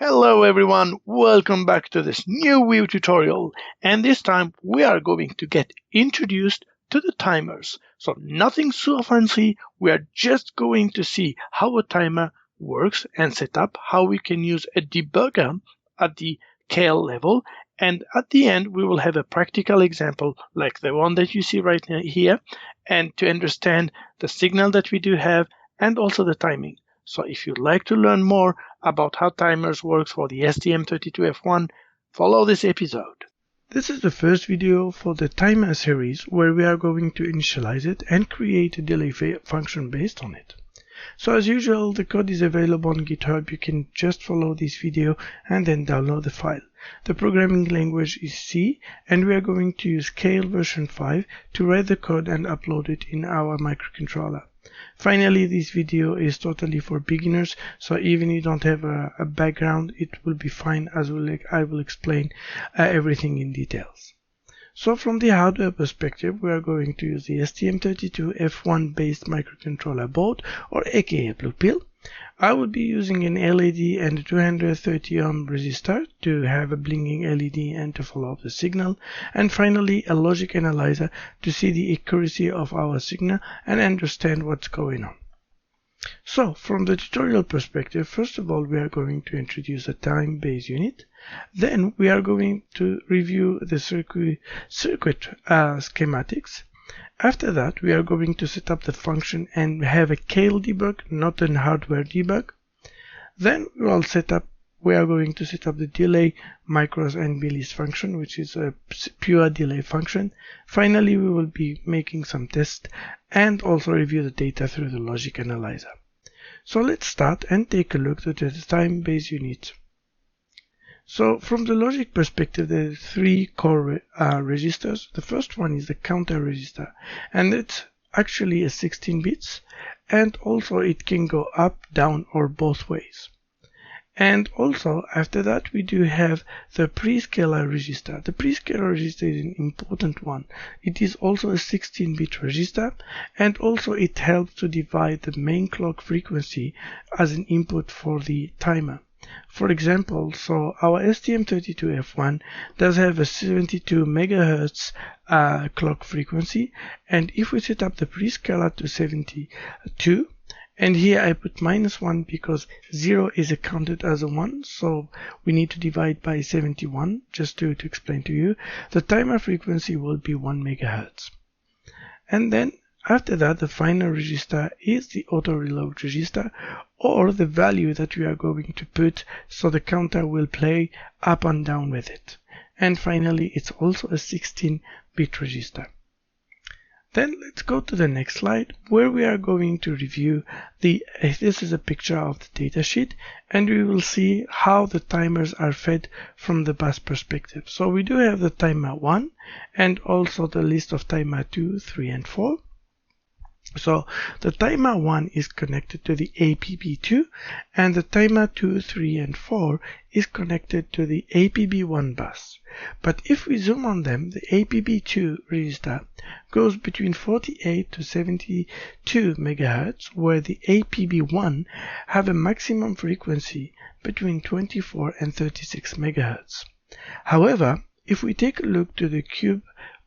Hello everyone, welcome back to this new WeeW tutorial, and this time we are going to get introduced to the timers. So nothing so fancy, we are just going to see how a timer works and set up, how we can use a debugger at the KL level, and at the end we will have a practical example like the one that you see right here, and to understand the signal that we do have and also the timing. So if you'd like to learn more about how timers work for the STM32F1, follow this episode. This is the first video for the timer series where we are going to initialize it and create a delay function based on it. So as usual, the code is available on GitHub. You can just follow this video and then download the file. The programming language is C, and we are going to use KL version 5 to write the code and upload it in our microcontroller. Finally, this video is totally for beginners, so even if you don't have a background, it will be fine, as I will explain everything in details. So from the hardware perspective, we are going to use the STM32F1 based microcontroller board, or aka Blue Pill. I will be using an LED and a 230 ohm resistor to have a blinking LED and to follow up the signal, and finally a logic analyzer to see the accuracy of our signal and understand what's going on. So from the tutorial perspective, first of all we are going to introduce a time-based unit. Then we are going to review the circuit schematics. After that, we are going to set up the function and have a KL debug, not a hardware debug. Then we are going to set up the delay, micros, and billies function, which is a pure delay function. Finally, we will be making some tests and also review the data through the logic analyzer. So let's start and take a look at the time-based unit. So from the logic perspective, there are three core registers. The first one is the counter register, and it's actually a 16 bits, and also it can go up, down, or both ways. And also after that we do have the prescaler register. The prescaler register is an important one. It is also a 16-bit register, and also it helps to divide the main clock frequency as an input for the timer. For example, so our STM32F1 does have a 72 MHz clock frequency, and if we set up the prescaler to 72, and here I put -1 because 0 is counted as a 1, so we need to divide by 71 just to explain to you, the timer frequency will be 1 MHz. And then after that, the final register is the auto reload register, or the value that we are going to put, so the counter will play up and down with it. And finally, it's also a 16-bit register. Then let's go to the next slide, where we are going to review this is a picture of the datasheet, and we will see how the timers are fed from the bus perspective. So we do have the timer 1 and also the list of timer 2, 3, and 4. So the timer 1 is connected to the APB2, and the timer 2, 3, and 4 is connected to the APB1 bus. But if we zoom on them, the APB2 register goes between 48 to 72 MHz, where the APB1 have a maximum frequency between 24 and 36 MHz. However, if we take a look to the cube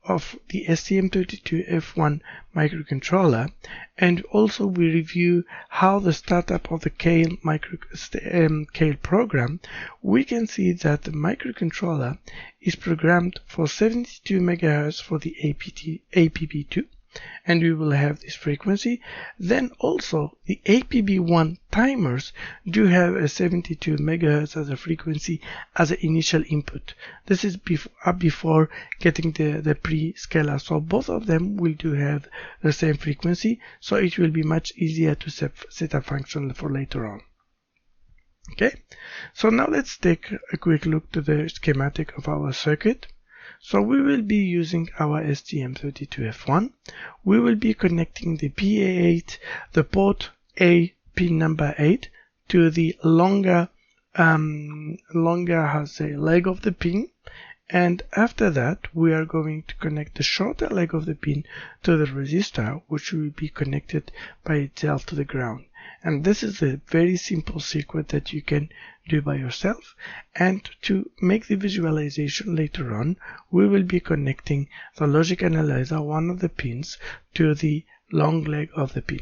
of the STM32F1 microcontroller, and also we review how the startup of the KL program, we can see that the microcontroller is programmed for 72 MHz for the APB2, and we will have this frequency. Then also the APB1 timers do have a 72 MHz as a frequency as an initial input. This is before getting the pre-scaler, so both of them will do have the same frequency, so it will be much easier to set a function for later on. Okay, so now let's take a quick look to the schematic of our circuit. So we will be using our STM32F1. We will be connecting the PA8, the port A pin number 8, to the longer leg of the pin, and after that we are going to connect the shorter leg of the pin to the resistor, which will be connected by itself to the ground. And this is a very simple circuit that you can do by yourself. And to make the visualization later on, we will be connecting the logic analyzer, one of the pins, to the long leg of the pin.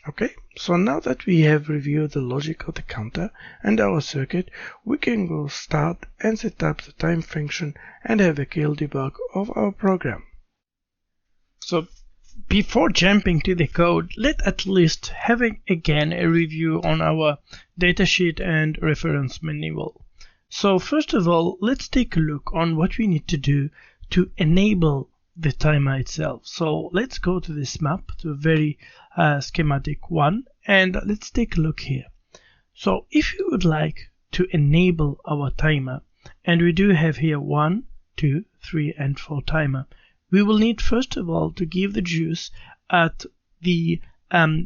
Okay, so now that we have reviewed the logic of the counter and our circuit, we can go start and set up the time function and have a kill debug of our program. So before jumping to the code, let's at least have again a review on our datasheet and reference manual. So first of all, let's take a look on what we need to do to enable the timer itself. So let's go to this map, to a very schematic one, and let's take a look here. So if you would like to enable our timer, and we do have here 1, 2, 3, and 4 timer, we will need first of all to give the juice at the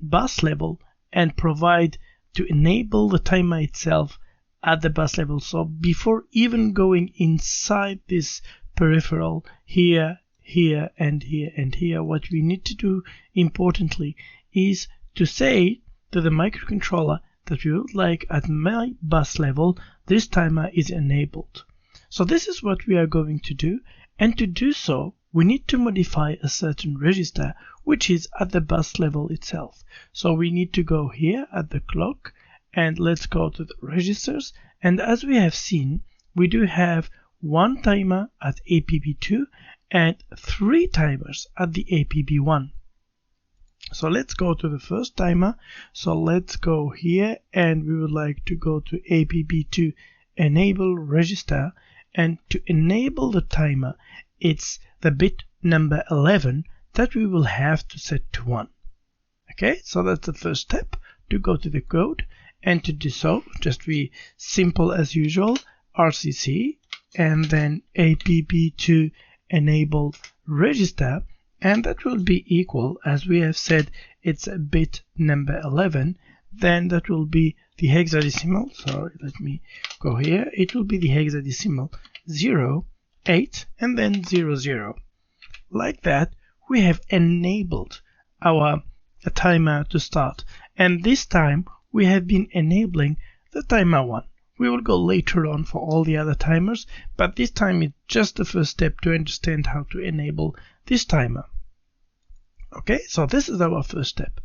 bus level and provide to enable the timer itself at the bus level. So before even going inside this peripheral here, here, and here, and here, what we need to do importantly is to say to the microcontroller that we would like at my bus level this timer is enabled. So this is what we are going to do, and to do so we need to modify a certain register which is at the bus level itself. So we need to go here at the clock and let's go to the registers, and as we have seen, we do have one timer at APB2 and 3 timers at the APB1. So let's go to the first timer. So let's go here and we would like to go to APB2 enable register, and to enable the timer it's the bit number 11 that we will have to set to 1. Okay, so that's the first step, to go to the code, and to do so just be simple as usual, RCC and then APB2 enable register, and that will be equal, as we have said it's a bit number 11, then that will be the hexadecimal, sorry, let me go here, it will be the hexadecimal 0, 8 and then 0, 0. Like that we have enabled our timer to start, and this time we have been enabling the timer 1. We will go later on for all the other timers, but this time it's just the first step to understand how to enable this timer. Okay, so this is our first step.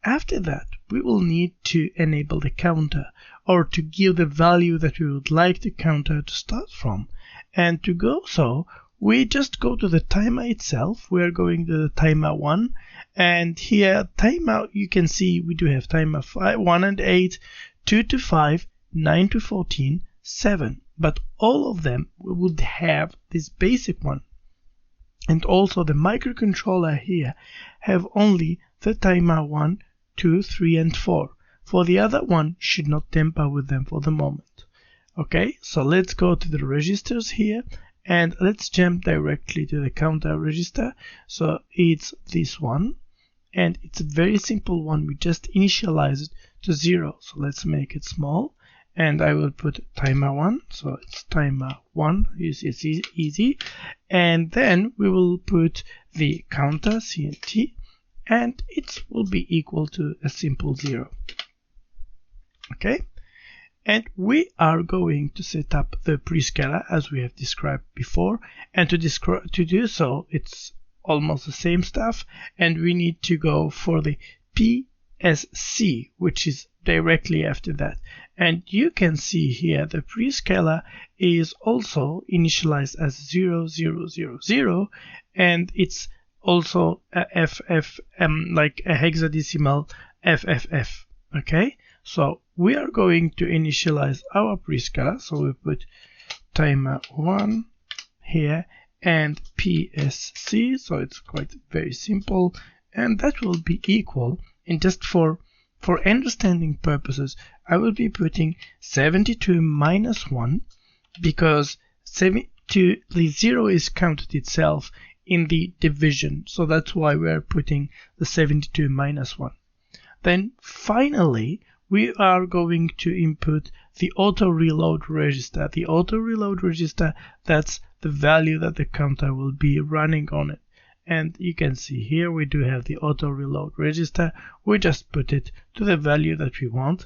After that, we will need to enable the counter, or to give the value that we would like the counter to start from. And to go so, we just go to the timer itself. We are going to the timer 1, and here timer, you can see we do have timer 5, 1 and 8, 2 to 5, 9 to 14, 7, but all of them would have this basic one. And also the microcontroller here have only the timer 1, 2, 3 and 4. For the other one, should not tamper with them for the moment. Okay, so let's go to the registers here and let's jump directly to the counter register. So it's this one, and it's a very simple one. We just initialize it to 0. So let's make it small, and I will put timer 1. So it's timer 1. It's easy. And then we will put the counter CNT, and it will be equal to a simple 0. Okay. And we are going to set up the prescaler as we have described before, and to do so it's almost the same stuff, and we need to go for the PSC, which is directly after that. And you can see here the prescaler is also initialized as 0, 0, 0, 0, and it's also a FF, like a hexadecimal FFF. Okay, so we are going to initialize our prescaler. So we put timer 1 here and PSC, so it's quite very simple, and that will be equal, and just for understanding purposes I will be putting 72 minus 1, because the 0 is counted itself in the division, so that's why we are putting the 72 minus 1. Then finally we are going to input the auto reload register. The auto reload register, that's the value that the counter will be running on it. And you can see here we do have the auto reload register. We just put it to the value that we want.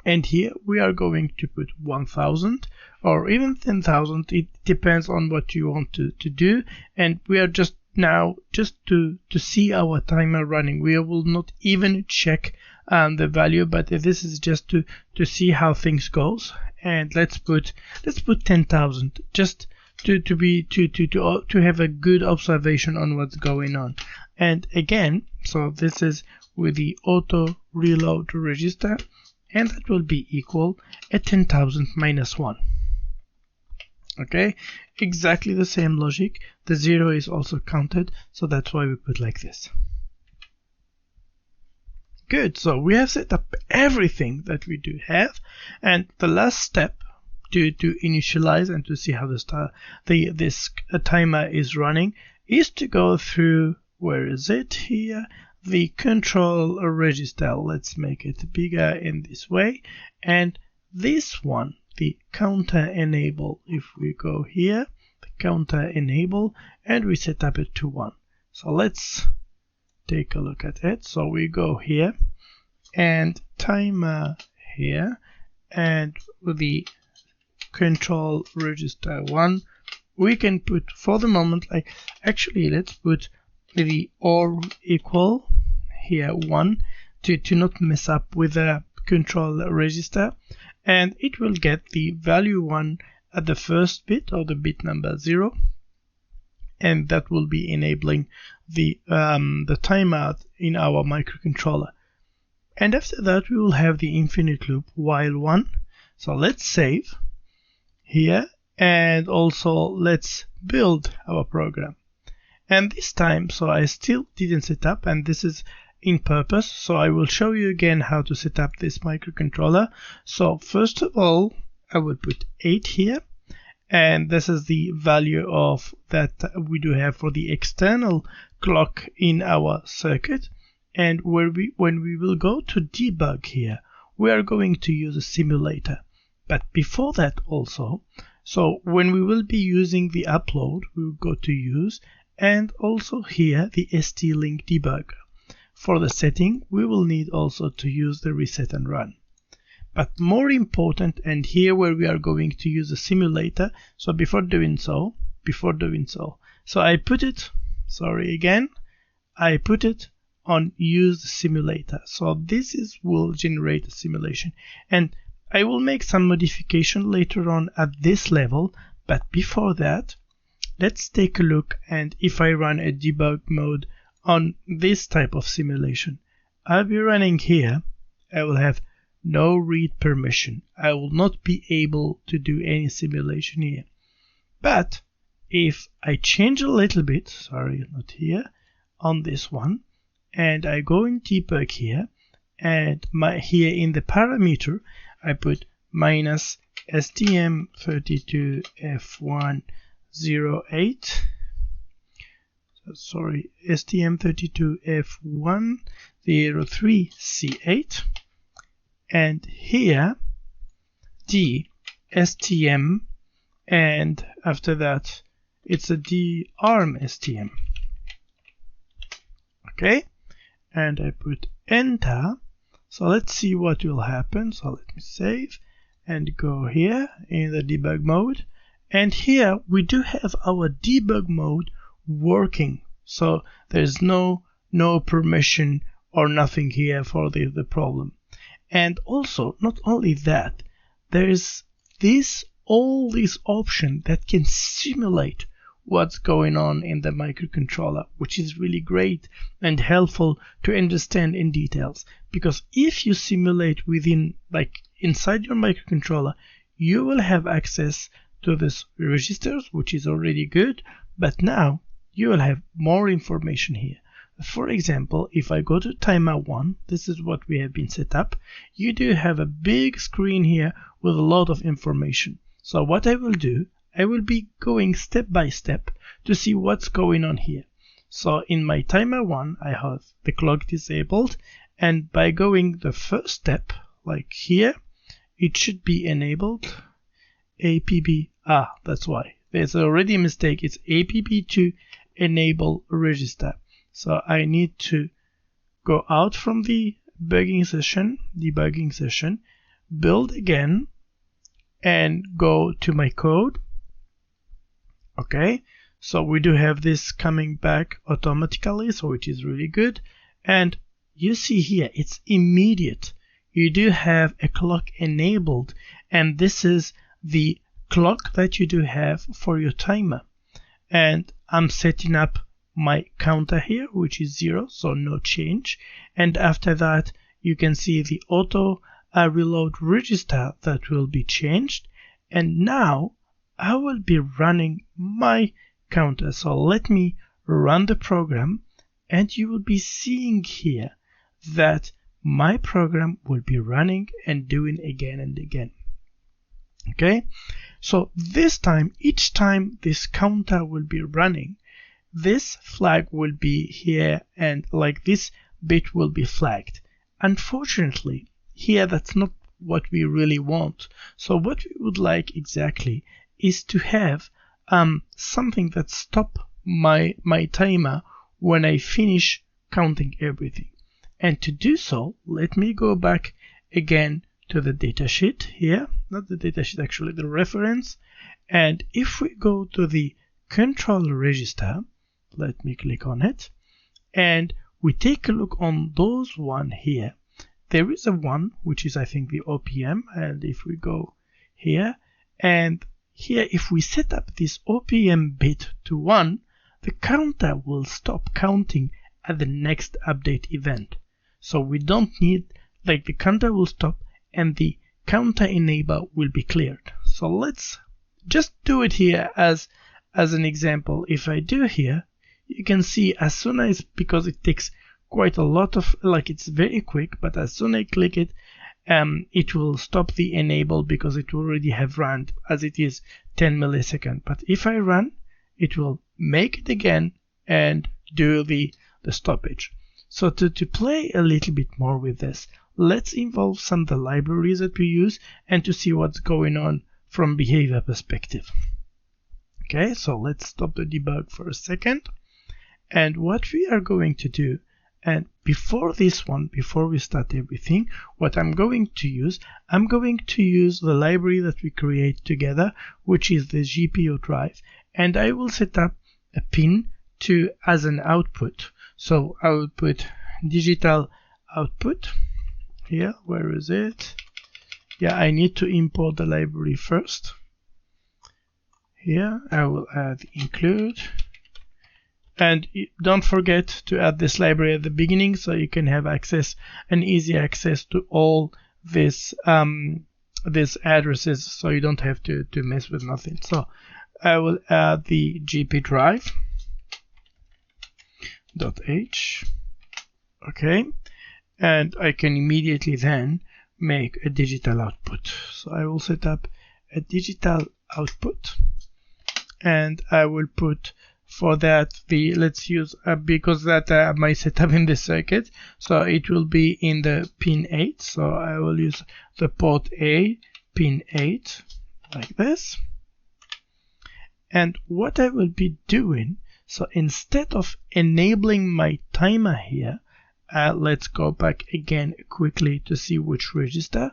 And here we are going to put 1000 or even 10,000. It depends on what you want to do. And we are just to see our timer running. We will not even check the value, but this is just to see how things goes. And let's put 10,000 just to have a good observation on what's going on. And again, so this is with the auto reload register, and that will be equal at 10,000 minus 1. Okay, exactly the same logic. The 0 is also counted, so that's why we put like this. Good, so we have set up everything that we do have, and the last step to initialize and to see how this timer is running is to go through, where is it here, the control register. Let's make it bigger in this way, and this one, the counter enable. If we go here, the counter enable, and we set up it to 1. So let's take a look at it. So we go here and timer here, and with the control register 1, we can put for the moment, like, actually let's put the or equal here 1 to not mess up with the control register, and it will get the value 1 at the first bit, or the bit number 0, and that will be enabling the timeout in our microcontroller. And after that we will have the infinite loop while 1. So let's save here, and also let's build our program. And this time, so I still didn't set up, and this is in purpose, so I will show you again how to set up this microcontroller. So first of all, I will put 8 here, and this is the value of that we do have for the external clock in our circuit. And when we will go to debug here, we are going to use a simulator. But before that also, so when we will be using the upload, we will go to use, and also here the ST-Link debugger. For the setting, we will need also to use the reset and run. But more important, and here where we are going to use a simulator, so before doing so, so I put it, I put it on use simulator. So this will generate a simulation, and I will make some modification later on at this level. But before that, let's take a look, and if I run a debug mode on this type of simulation, I'll be running here. I will have no read permission. I will not be able to do any simulation here. But if I change a little bit, not here, on this one, and I go in debug here, and here in the parameter, I put minus STM32F108. STM32F103C8, and here the STM, and after that it's a DARM STM. Okay, and I put enter. So let's see what will happen. So let me save and go here in the debug mode, and here we do have our debug mode working. So there's no permission or nothing here for the problem. And also, not only that, there is all this option that can simulate what's going on in the microcontroller, which is really great and helpful to understand in details. Because if you simulate within, like inside your microcontroller, you will have access to this registers, which is already good, but now you will have more information here. For example, if I go to timer 1, this is what we have been set up. You do have a big screen here with a lot of information. So what I will do, I will be going step by step to see what's going on here. So in my timer 1, I have the clock disabled, and by going the first step, like here, it should be enabled. APB, that's why. There's already a mistake. It's APB to enable register. So I need to go out from the debugging session, build again and go to my code. Okay, so we do have this coming back automatically, so it is really good. And you see here, it's immediate. You do have a clock enabled, and this is the clock that you do have for your timer. And I'm setting up my counter here, which is 0, so no change. And after that, you can see the auto reload register that will be changed. And now I will be running my counter. So let me run the program, and you will be seeing here that my program will be running and doing again and again. Okay, so this time, each time this counter will be running, this flag will be here, and like this bit will be flagged. Unfortunately, here that's not what we really want. So what we would like exactly is to have something that stop my timer when I finish counting everything. And to do so, let me go back again to the datasheet here, not the datasheet, actually the reference. And if we go to the control register, let me click on it, and we take a look on those one here. There is a one which is, I think, the OPM, and if we go here, and here if we set up this OPM bit to 1, the counter will stop counting at the next update event. So we don't need, like, the counter will stop and the counter enable will be cleared. So let's just do it here as an example. If I do here, you can see as soon as, because it takes quite a lot of, like, it's very quick, but as soon as I click it, it will stop the enable because it already have run as it is 10 milliseconds. But if I run, it will make it again and do the stoppage. So to play a little bit more with this, let's involve some of the libraries that we use and to see what's going on from behavior perspective. Okay, so let's stop the debug for a second. And what we are going to do, and before this one, before we start everything, what I'm going to use the library that we create together, which is the GPU drive, and I will set up a pin to as an output. So I will put digital output here. Where is it? Yeah, I need to import the library first. Here I will add include. And don't forget to add this library at the beginning so you can have access and easy access to all this these addresses, so you don't have to mess with nothing. So I will add the GP drive .h. Okay, and I can immediately then make a digital output. So I will set up a digital output, and I will put for that the, let's use because that my setup in the circuit, so it will be in the pin 8. So I will use the port A, pin 8, like this. And what I will be doing, so instead of enabling my timer here, let's go back again quickly to see which register.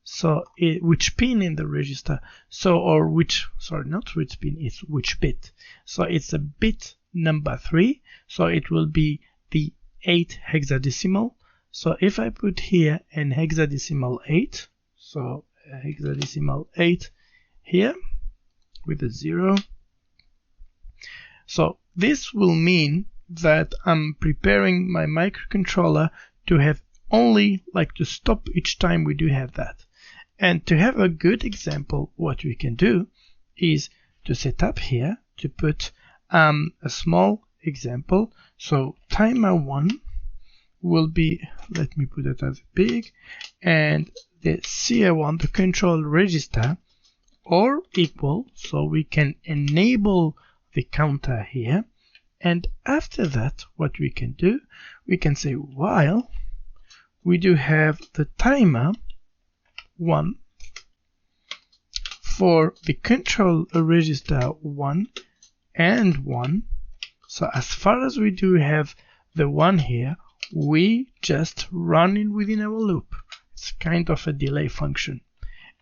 So which pin in the register, so or which, sorry, not which pin, it's which bit. So it's a bit number 3, so it will be the 8 hexadecimal. So if I put here an hexadecimal 8, so hexadecimal 8 here with a 0. So this will mean that I'm preparing my microcontroller to have only, like, to stop each time we do have that. And to have a good example, what we can do is to set up here, to put a small example. So timer 1 will be, let me put it as big, and the CR1, the control register, or equal, so we can enable the counter here. And after that, what we can do, we can say while we do have the timer 1 for the control register 1 and 1. So as far as we do have the 1 here, we just run in within our loop. it's kind of a delay function.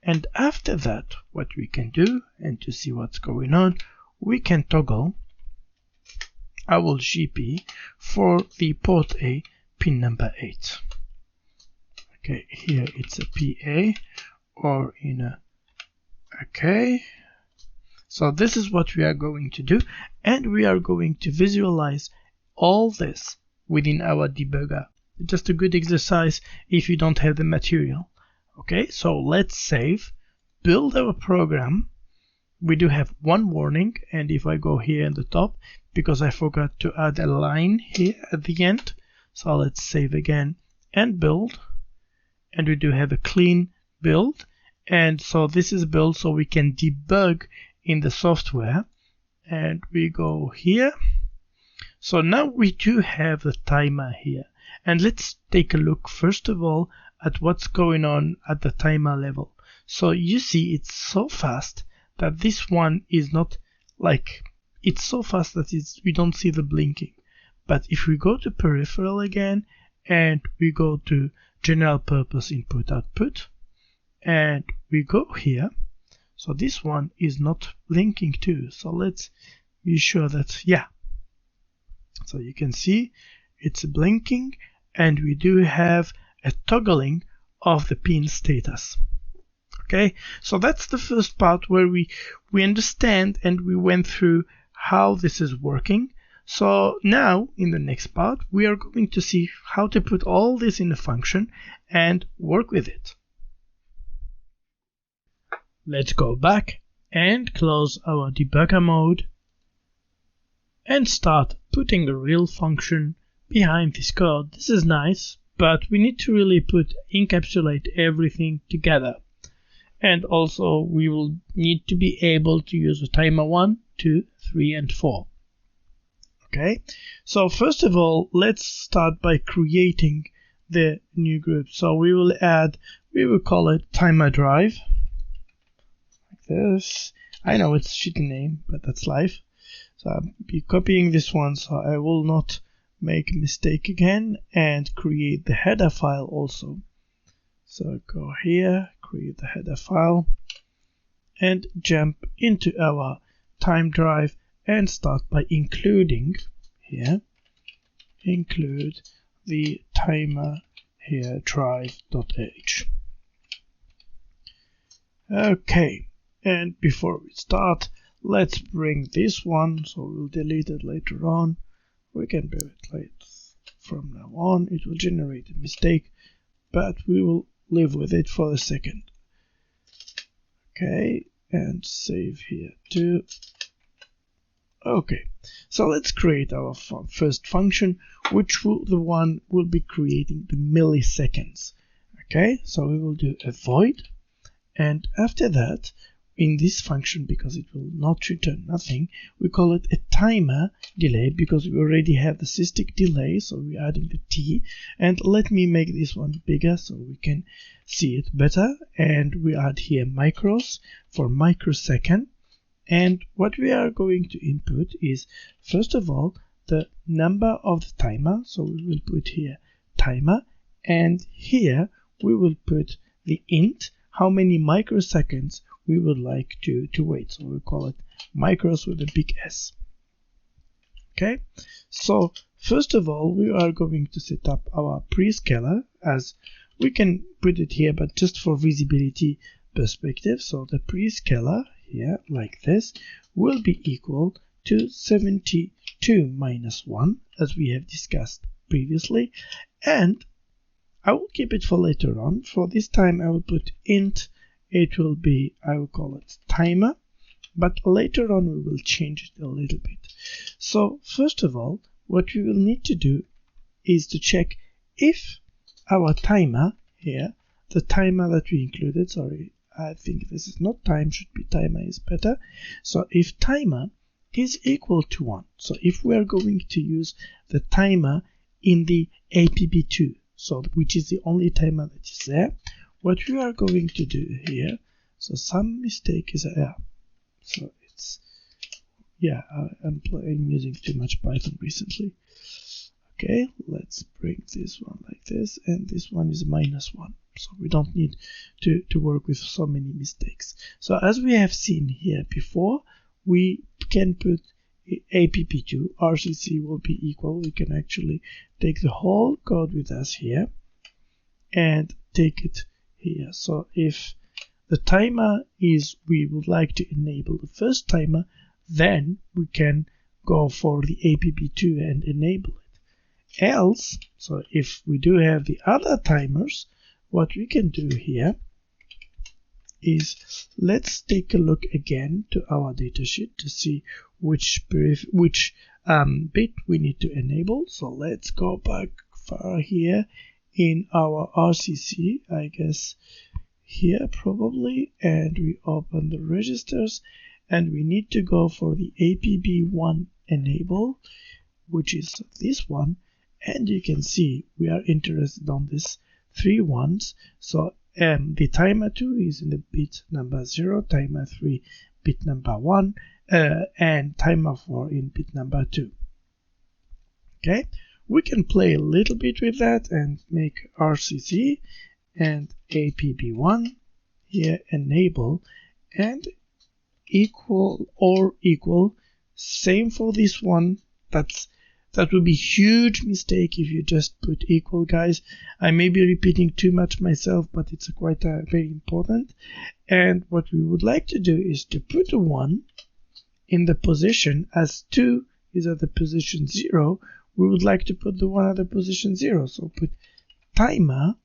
And after that, what we can do, and to see what's going on, we can toggle our GP for the port A pin number 8. Okay, here it's a PA or in a, okay. So this is what we are going to do, and we are going to visualize all this within our debugger. Just a good exercise if you don't have the material. Okay, so let's save, build our program. We do have one warning, and if I go here in the top, because I forgot to add a line here at the end, so let's save again and build, and we do have a clean build. And so this is built so we can debug in the software, and we go here. So now we do have the timer here, and let's take a look first of all at what's going on at the timer level. So you see it's so fast that this one is not like, it's so fast that we don't see the blinking. But if we go to peripheral again and we go to general purpose input output and we go here, so this one is not blinking too. So let's be sure that, yeah. So you can see it's blinking, and we do have a toggling of the pin status. Okay, so that's the first part where we understand and we went through how this is working. So now in the next part we are going to see how to put all this in a function and work with it. Let's go back and close our debugger mode and start putting a real function behind this code. This is nice, but we need to really encapsulate everything together. And also we will need to be able to use a timer 1, 2, 3, and 4. Okay, so first of all, let's start by creating the new group. So we will call it timer drive. Like this. I know it's a shitty name, but that's life. So I'll be copying this one so I will not make a mistake again, and create the header file also. So go here, create the header file, and jump into our time drive and start by including here, include the timer here drive.h. Okay, and before we start, let's bring this one, so we'll delete it later on. We can do it later. From now on, it will generate a mistake, but we will live with it for a second. Okay, and save here too. Okay, so let's create our first function, which will be creating the milliseconds. Okay, so we will do a void, and after that, in this function, because it will not return nothing, we call it a timer delay, because we already have the system delay, so we're adding the t. And let me make this one bigger so we can see it better. And we add here micros for microsecond. And what we are going to input is, first of all, the number of the timer. So we will put here timer, and here we will put the int, how many microseconds we would like to wait. So we'll call it micros with a big S. Okay, so first of all, we are going to set up our prescaler, as we can put it here, but just for visibility perspective. So the prescaler here, like this, will be equal to 72 minus 1, as we have discussed previously. And I will keep it for later on. For this time, I will put int. It will be, I will call it timer, but later on we will change it a little bit. So first of all, what we will need to do is to check if our timer here, the timer that we included, sorry, I think this is not time, should be timer is better. So if timer is equal to 1, so if we are going to use the timer in the APB2, so which is the only timer that is there, what we are going to do here, so some mistake is there. So it's, yeah, I'm using too much Python recently. Okay, let's bring this one like this, and this one is -1. so we don't need to work with so many mistakes. So as we have seen here before, we can put app2 rcc will be equal. We can actually take the whole code with us here and take it here. So if the timer is, we would like to enable the first timer, then we can go for the app2 and enable it. Else, so if we do have the other timers, what we can do here is, let's take a look again to our datasheet to see which bit we need to enable. So let's go back far here in our RCC, I guess here probably, and we open the registers, and we need to go for the APB1 enable, which is this one, and you can see we are interested on this 3 ones. So the timer 2 is in the bit number 0, timer 3 bit number 1, and timer 4 in bit number 2. Okay, we can play a little bit with that and make RCC and APB1 here enable and equal or equal. Same for this one. That would be huge mistake if you just put equal, guys. I may be repeating too much myself, but it's quite very important. And what we would like to do is to put a 1 in the position, as 2 is at the position 0, we would like to put the 1 at the position 0. So put timer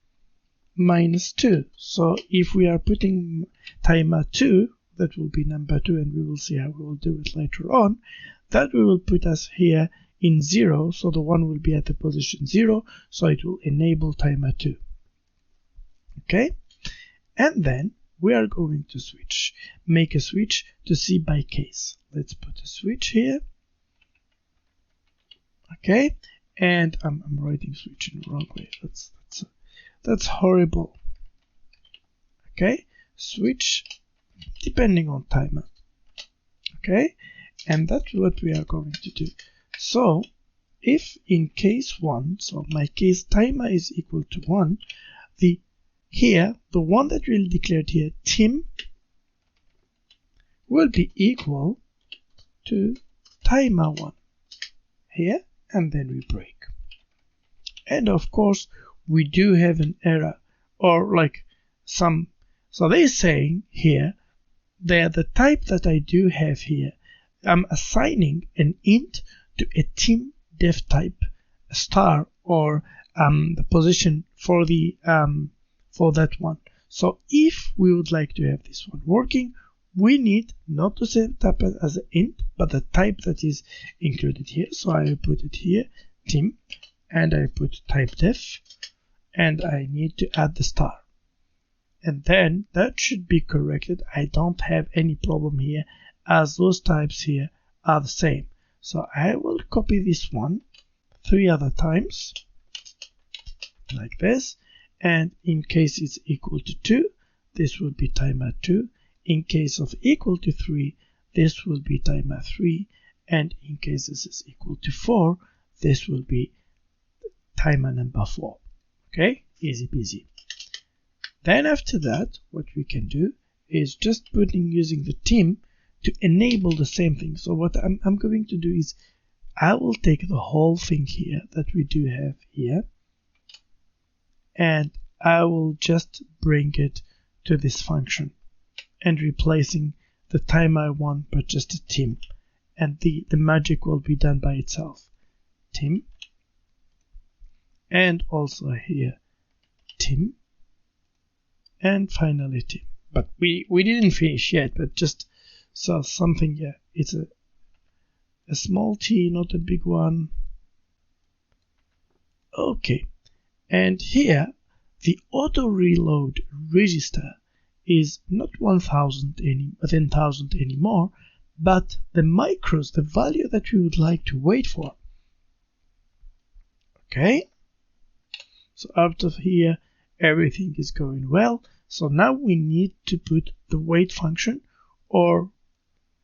-2. So if we are putting timer 2, that will be number 2, and we will see how we will do it later on. That will put us here in 0, so the 1 will be at the position 0, so it will enable timer 2. Okay, and then we are going to make a switch to see by case. Let's put a switch here. Okay, and I'm writing switch in the wrong way. That's horrible. Okay, switch depending on timer. Okay, and that's what we are going to do. So if in case 1, so my case timer is equal to 1, the one that we'll declare here, Tim, will be equal to timer 1 here, and then we break. And of course we do have an error, or like so they're saying here that the type that I do have here, I'm assigning an int to a Tim def type star, or the position for the for that one. So if we would like to have this one working, we need not to set it up as an int, but the type that is included here. So I put it here, Tim, and I put type def, and I need to add the star. And then that should be corrected. I don't have any problem here, as those types here are the same. So I will copy this one 3 other times, like this. And in case it's equal to 2, this will be timer 2. In case of equal to 3, this will be timer 3. And in case this is equal to 4, this will be timer number 4. Okay, easy peasy. Then after that, what we can do is just using the Tim to enable the same thing. So what I'm going to do is I will take the whole thing here that we do have here, and I will just bring it to this function and replacing the timer I want, but just a Tim, and the magic will be done by itself. Tim, and also here Tim, and finally Tim. But we didn't finish yet, but just so something, yeah, it's a small t, not a big one. Okay, and here the auto reload register is not 1000 anymore, but the micros, the value that we would like to wait for. Okay, so after here everything is going well. So now we need to put the wait function, or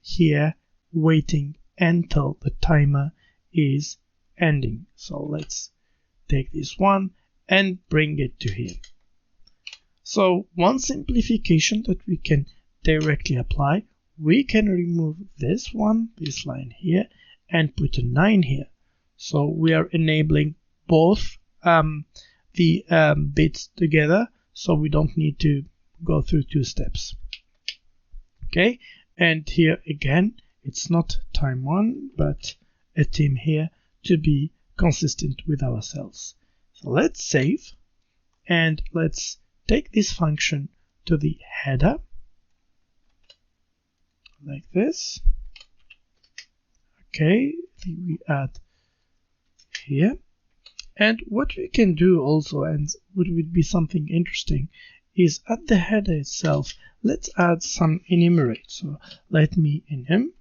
here waiting until the timer is ending. So let's take this one and bring it to here. So one simplification that we can directly apply, we can remove this line here, and put a 9 here. So we are enabling both the bits together, so we don't need to go through 2 steps. Okay, and here again, it's not time 1, but a team here to be consistent with our cells. So let's save, and let's take this function to the header, like this. Okay, we add here. And what we can do also, and would be something interesting, is at the header itself, let's add some enumerate. So let me enum,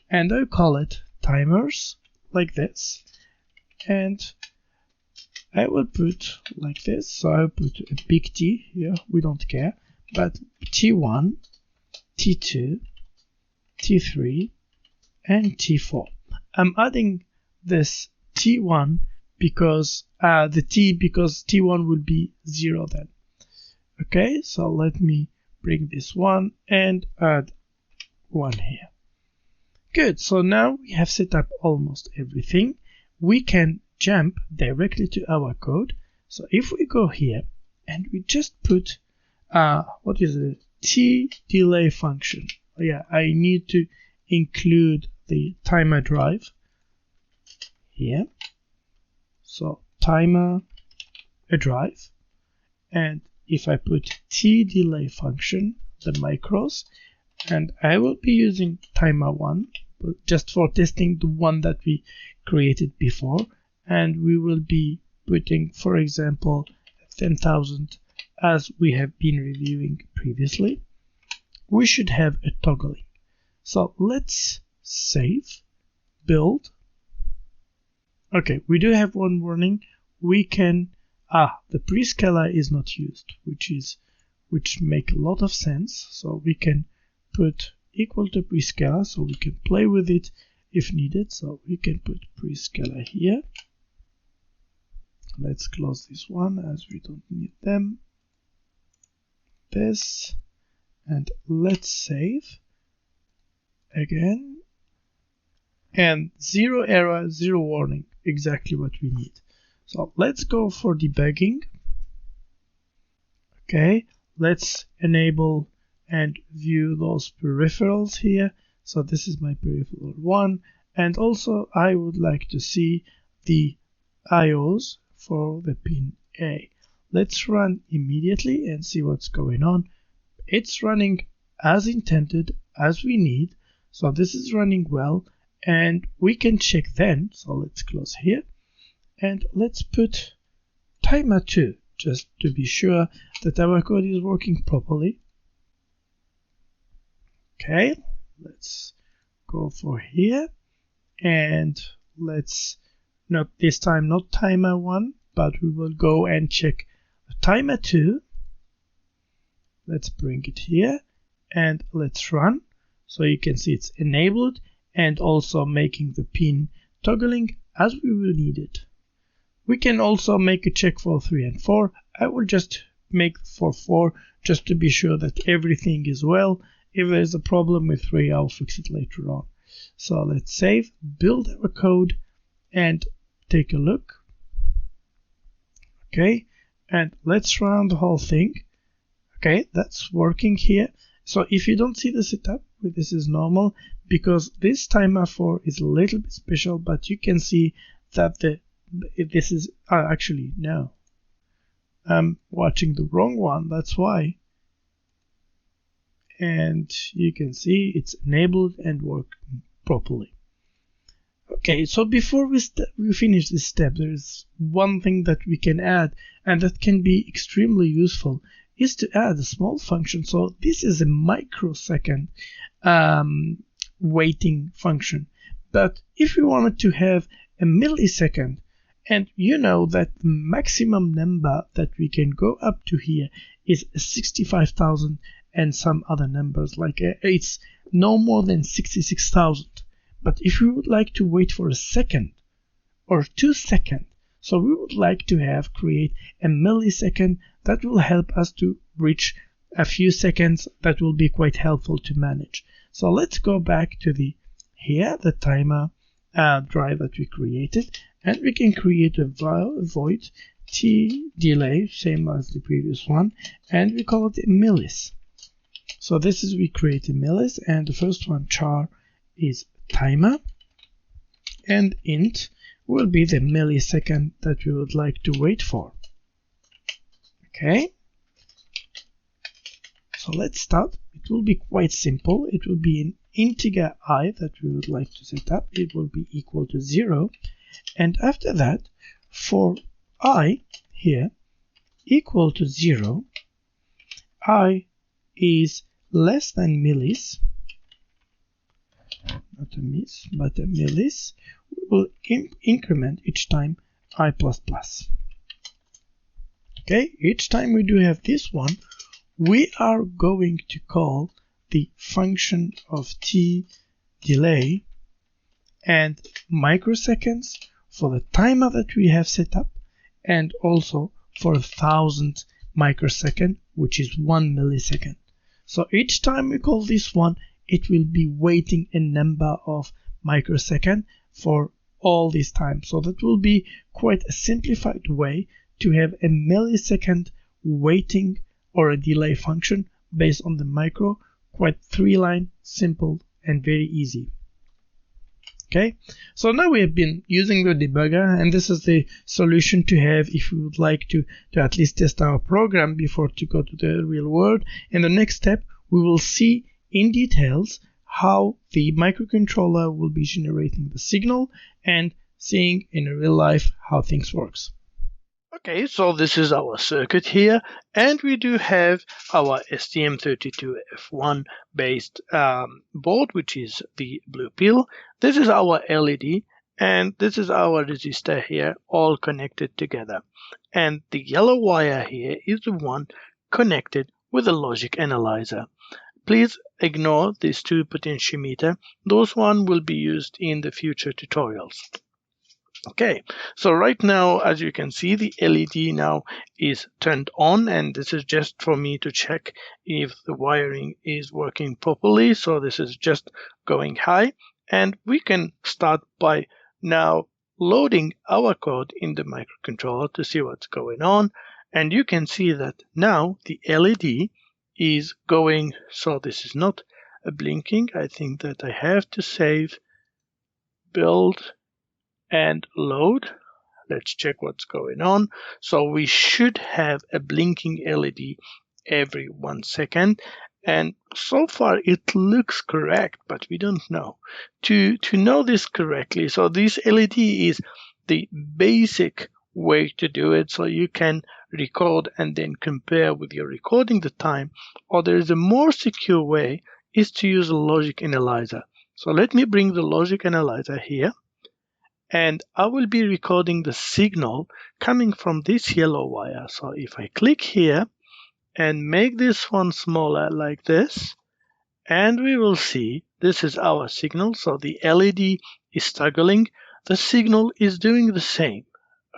and I'll call it timers, like this. And I will put like this, so I'll put a big T here, we don't care, but T1, T2, T3, and T4. I'm adding this T1 because because T1 will be 0 then. Okay, so let me bring this one and add 1 here. Good, so now we have set up almost everything. We can jump directly to our code. So if we go here and we just put what is the T delay function. Yeah, I need to include the timer drive here. So timer a drive, and if I put T delay function, the micros, and I will be using timer 1 just for testing the one that we created before, and we will be putting, for example, 10,000 as we have been reviewing previously. We should have a toggling. So let's save, build. Okay, we do have one warning. We can the prescaler is not used, which make a lot of sense. So we can put equal to prescaler, so we can play with it if needed. So we can put prescaler here. Let's close this one as we don't need them. This, and let's save again. And 0 error, 0 warning, exactly what we need. So let's go for debugging. Okay, let's enable and view those peripherals here. So this is my peripheral 1, and also I would like to see the IOs for the pin A. Let's run immediately and see what's going on. It's running as intended, as we need. So this is running well, and we can check then. So let's close here, and let's put timer 2 just to be sure that our code is working properly. Okay, let's go for here, and let's not this time not timer 1, but we will go and check timer 2. Let's bring it here and let's run. So you can see it's enabled and also making the pin toggling as we will need it. We can also make a check for 3 and 4. I will just make for 4 just to be sure that everything is well. If there's a problem with 3, I'll fix it later on. So let's save, build our code, and take a look. Okay, and let's run the whole thing. Okay, that's working here. So if you don't see the setup, this is normal because this timer 4 is a little bit special, but you can see that this is actually no. I'm watching the wrong one, that's why. And you can see it's enabled and working properly. Okay, so before we finish this step, there is one thing that we can add, and that can be extremely useful, is to add a small function. So this is a microsecond waiting function. But if we wanted to have a millisecond, and you know that the maximum number that we can go up to here is 65,000 and some other numbers, like it's no more than 66,000. But if we would like to wait for a second or 2 seconds, so we would like to create a millisecond that will help us to reach a few seconds, that will be quite helpful to manage. So let's go back to the timer drive that we created, and we can create a void t delay, same as the previous one, and we call it millis. So this is, we create a millis, and the first one, char, is timer, and int will be the millisecond that we would like to wait for. Okay, so let's start. It will be quite simple. It will be an integer I that we would like to set up. It will be equal to 0, and after that, for I here equal to 0, I is less than millis, not a miss, but a millis, we will increment each time I++. Okay, each time we do have this one, we are going to call the function of t delay and microseconds for the timer that we have set up, and also for 1000 microsecond, which is 1 millisecond. So each time we call this one, it will be waiting a number of microsecond for all this time. So that will be quite a simplified way to have a millisecond waiting or a delay function based on the micro. Quite 3-line, simple and very easy. Okay, so now we have been using the debugger, and this is the solution to have if we would like to at least test our program before to go to the real world. In the next step, we will see in details how the microcontroller will be generating the signal and seeing in real life how things works. Okay, so this is our circuit here, and we do have our STM32F1 based board, which is the blue pill. This is our LED, and this is our resistor here, all connected together. And the yellow wire here is the one connected with the logic analyzer. Please ignore these two potentiometer. Those one will be used in the future tutorials. Okay, so right now, as you can see, the LED now is turned on, and this is just for me to check if the wiring is working properly. So this is just going high, and we can start by now loading our code in the microcontroller to see what's going on. And you can see that now the LED is going, so this is not a blinking. I think that I have to save, build, and load. Let's check what's going on. So we should have a blinking LED every 1 second, and so far it looks correct, but we don't know. To know this correctly, so this LED is the basic way to do it, so you can record and then compare with your recording the time, or there is a more secure way, is to use a logic analyzer. So let me bring the logic analyzer here, and I will be recording the signal coming from this yellow wire. So if I click here and make this one smaller like this, and we will see this is our signal. So the LED is toggling. The signal is doing the same.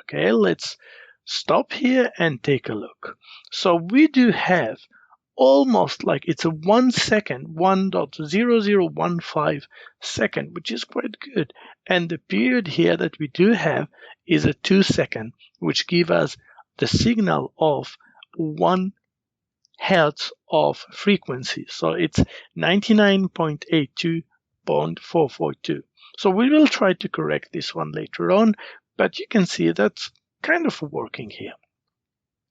Okay, let's stop here and take a look. So we do have almost like it's a 1 second, 1.0015 second, which is quite good. And the period here that we do have is a 2 second, which gives us the signal of 1 hertz of frequency. So it's 99.82.442. So we will try to correct this one later on, but you can see that's kind of working here.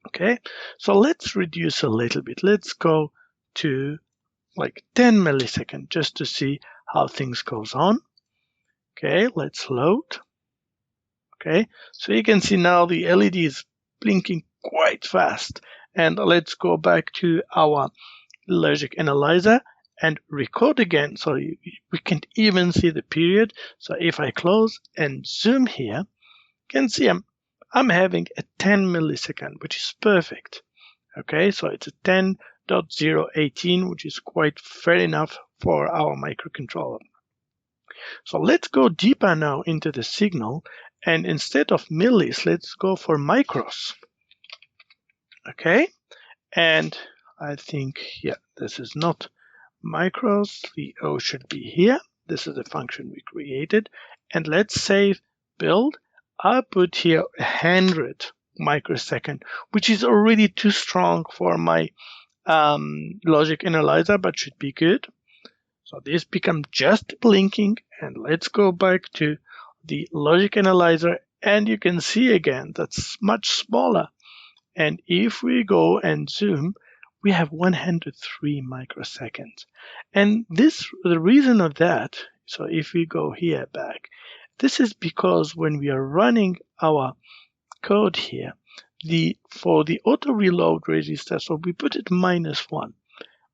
Okay, so let's reduce a little bit. Let's go to like 10 milliseconds just to see how things goes on. Okay, let's load. Okay, so you can see now the LED is blinking quite fast. And let's go back to our logic analyzer and record again. So we can even see the period. So if I close and zoom here, you can see I'm having a 10 millisecond, which is perfect. Okay, so it's a 10.018, which is quite fair enough for our microcontroller. So let's go deeper now into the signal, and instead of millis, let's go for micros. Okay, and I think, yeah, this is not micros. The O should be here. This is the function we created. And let's save, build. I'll put here 100 microsecond, which is already too strong for my logic analyzer, but should be good. So this becomes just blinking. And let's go back to the logic analyzer. And you can see again, that's much smaller. And if we go and zoom, we have 103 microseconds. And the reason of that, so if we go here back, this is because when we are running our code here, for the auto reload register, so we put it -1.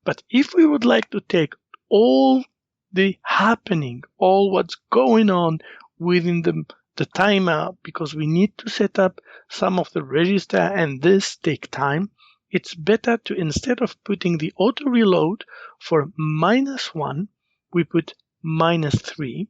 But if we would like to take all the happening, all what's going on within the timer, because we need to set up some of the register and this take time, it's better to, instead of putting the auto reload for -1, we put -3.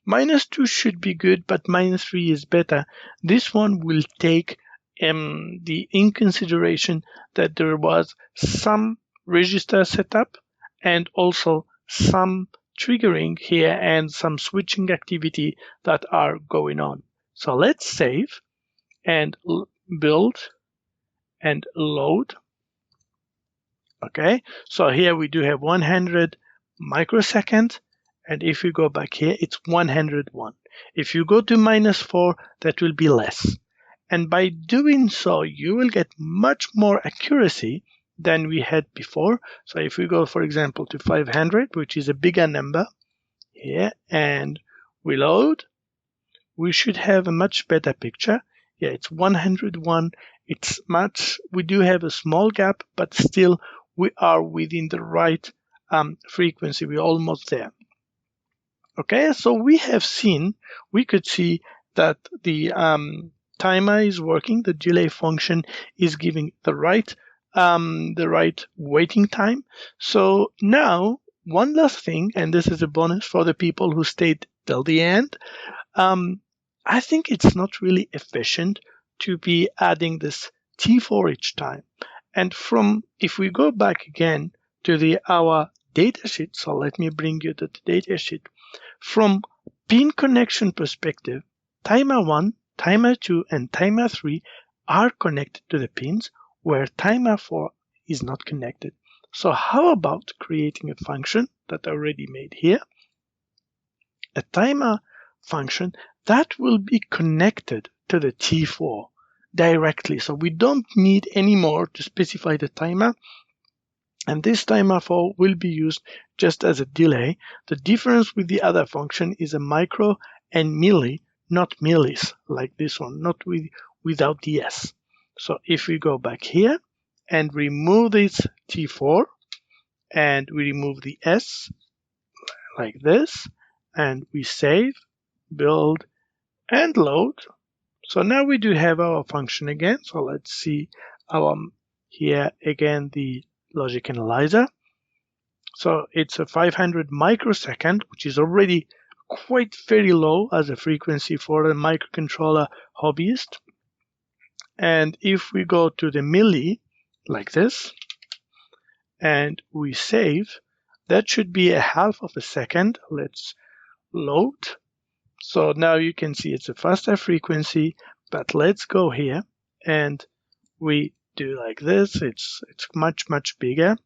-2 should be good, but -3 is better. This one will take in consideration that there was some register setup and also some triggering here and some switching activity that are going on. So let's save and build and load. Okay, so here we do have 100 microseconds, and if you go back here, it's 101. If you go to -4, that will be less. And by doing so, you will get much more accuracy than we had before. So if we go, for example, to 500, which is a bigger number here, and we load, we should have a much better picture. Yeah, it's 101. It's much, we do have a small gap, but still we are within the right frequency. We're almost there. Okay, so we could see that the timer is working. The delay function is giving the right waiting time. So now one last thing, and this is a bonus for the people who stayed till the end. I think it's not really efficient to be adding this T4 each time. And if we go back again to our datasheet, so let me bring you to the datasheet. From pin connection perspective, timer 1, timer 2, and timer 3 are connected to the pins, where timer 4 is not connected. So how about creating a function that I already made here? A timer function that will be connected to the T4 directly. So we don't need anymore to specify the timer. And this timer 4 will be used just as a delay. The difference with the other function is a micro and milli, not millis, like this one, not without the S. So if we go back here and remove this T4, and we remove the S, like this, and we save, build, and load. So now we do have our function again. So let's see here again the logic analyzer. So it's a 500 microsecond, which is already quite very low as a frequency for a microcontroller hobbyist. And if we go to the milli, like this, and we save, that should be a half of a second. Let's load. So now you can see it's a faster frequency, but let's go here and we do like this. It's much, much bigger.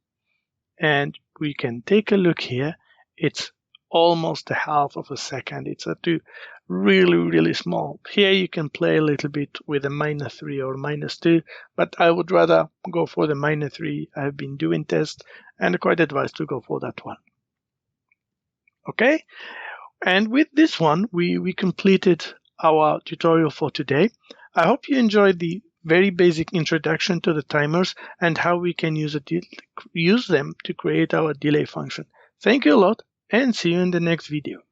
And we can take a look here. It's almost a half of a second. It's really, really small. Here you can play a little bit with a -3 or -2, but I would rather go for the -3. I've been doing tests and quite advised to go for that one. Okay, and with this one, we completed our tutorial for today. I hope you enjoyed the very basic introduction to the timers and how we can use them to create our delay function. Thank you a lot and see you in the next video.